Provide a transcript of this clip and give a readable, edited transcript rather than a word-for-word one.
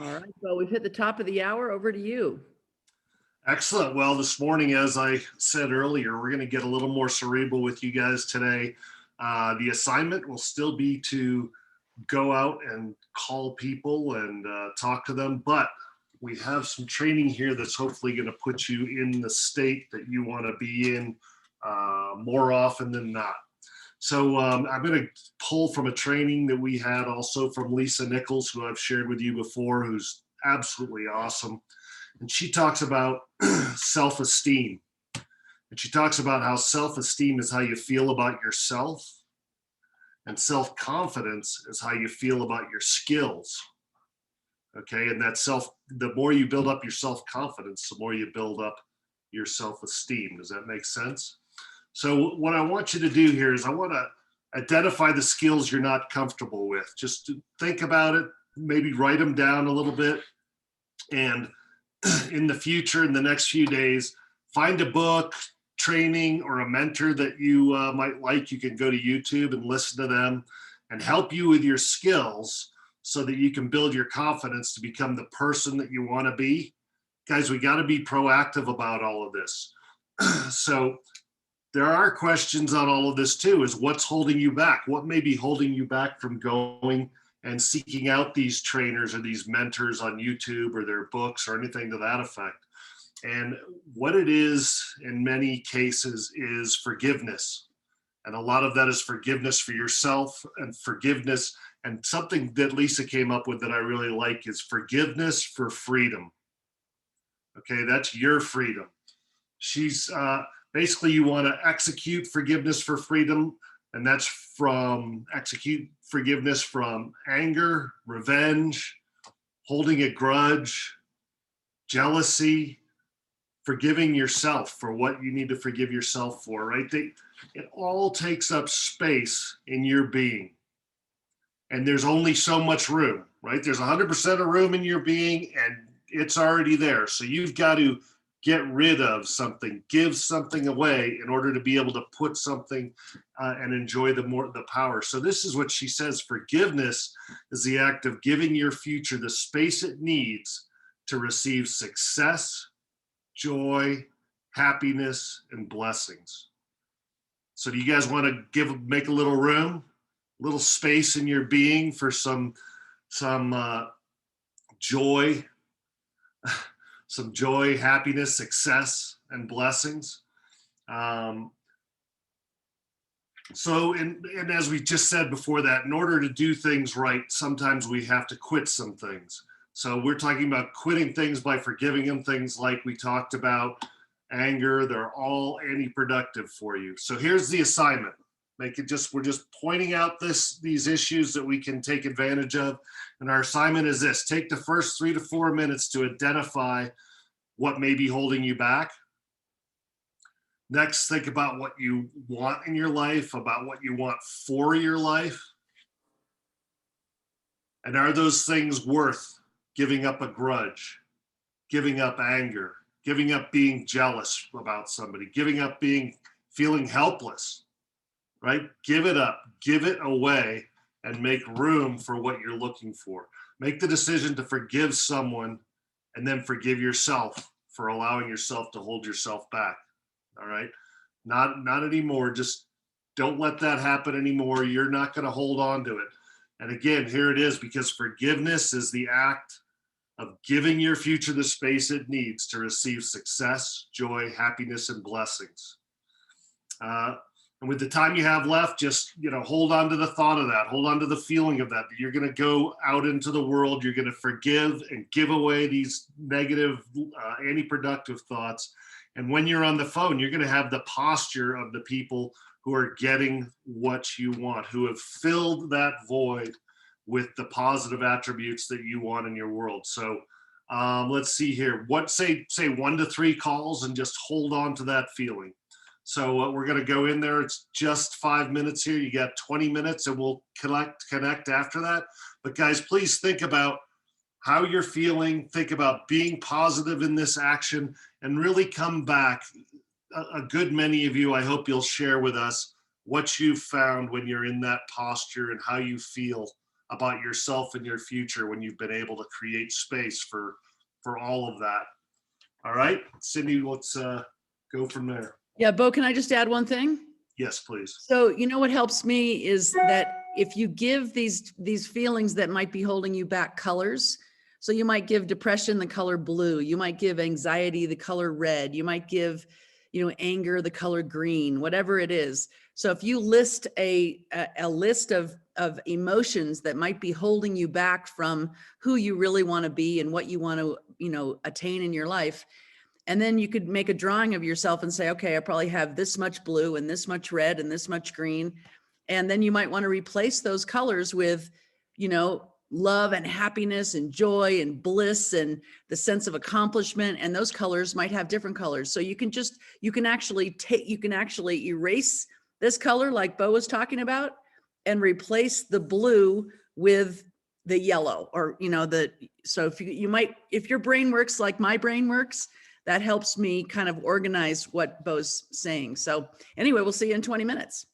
All right, well, we've hit the top of the hour. Over to you. Excellent. Well, this morning, as I said earlier, we're going to get a little more cerebral with you guys today. The assignment will still be to go out and call people and talk to them, but we have some training here that's hopefully going to put you in the state that you want to be in more often than not. So I'm going to pull from a training that we had also from Lisa Nichols, who I've shared with you before, who's absolutely awesome. And she talks about self-esteem. And she talks about how self-esteem is how you feel about yourself, and self-confidence is how you feel about your skills. Okay, and the more you build up your self-confidence, the more you build up your self-esteem. Does that make sense? So what I want you to do here is I want to identify the skills you're not comfortable with. Just think about it, maybe write them down a little bit, and in the future, in the next few days, find a book, training, or a mentor that you might like. You can go to YouTube and listen to them and help you with your skills so that you can build your confidence to become the person that you want to be. Guys, we got to be proactive about all of this. So there are questions on all of this too, is what's holding you back? What may be holding you back from going and seeking out these trainers or these mentors on YouTube or their books or anything to that effect? And what it is in many cases is forgiveness. And a lot of that is forgiveness for yourself and forgiveness. And something that Lisa came up with that I really like is forgiveness for freedom. Okay, that's your freedom. She's basically, you want to execute forgiveness for freedom, and that's from execute forgiveness from anger, revenge, holding a grudge, jealousy, forgiving yourself for what you need to forgive yourself for, right? It all takes up space in your being. And there's only so much room, right? There's 100% of room in your being, and it's already there. So you've got to get rid of something, give something away in order to be able to put something and enjoy the power. So this is what she says: forgiveness is the act of giving your future the space it needs to receive success, joy, happiness, and blessings. So do you guys want to make a little room, a little space in your being for some joy, some joy, happiness, success, and blessings? And as we just said before that, in order to do things right, sometimes we have to quit some things. So we're talking about quitting things by forgiving them, things like we talked about, anger, they're all anti-productive for you. So here's the assignment. We're just pointing out these issues that we can take advantage of. And our assignment is this: take the first 3 to 4 minutes to identify what may be holding you back. Next, think about what you want in your life, about what you want for your life. And are those things worth giving up a grudge, giving up anger, giving up being jealous about somebody, giving up feeling helpless, right? Give it up, give it away, and make room for what you're looking for. Make the decision to forgive someone and then forgive yourself for allowing yourself to hold yourself back. All right. Not anymore. Just don't let that happen anymore. You're not going to hold on to it. And again, here it is, because forgiveness is the act of giving your future the space it needs to receive success, joy, happiness, and blessings. And with the time you have left, just hold on to the thought of that, hold on to the feeling of that. You're going to go out into the world, you're going to forgive and give away these negative, anti-productive thoughts. And when you're on the phone, you're going to have the posture of the people who are getting what you want, who have filled that void with the positive attributes that you want in your world. So let's see here. Say 1 to 3 calls and just hold on to that feeling. So we're going to go in there. It's just 5 minutes here. You got 20 minutes and we'll connect after that. But guys, please think about how you're feeling. Think about being positive in this action and really come back. A good many of you, I hope you'll share with us what you found when you're in that posture and how you feel about yourself and your future when you've been able to create space for all of that. All right, Cindy, let's go from there. Yeah, Bo, can I just add one thing? Yes, please. So, you know, what helps me is that if you give these feelings that might be holding you back colors, so you might give depression the color blue, you might give anxiety the color red, you might give, you know, anger the color green, whatever it is. So if you list a list of emotions that might be holding you back from who you really want to be and what you want to, you know, attain in your life, and then you could make a drawing of yourself and say, okay, I probably have this much blue and this much red and this much green. And then you might want to replace those colors with, you know, love and happiness and joy and bliss and the sense of accomplishment. And those colors might have different colors. So you can actually erase this color like Bo was talking about and replace the blue with the yellow, or, you know, so if your brain works like my brain works, that helps me kind of organize what Bo's saying. So anyway, we'll see you in 20 minutes.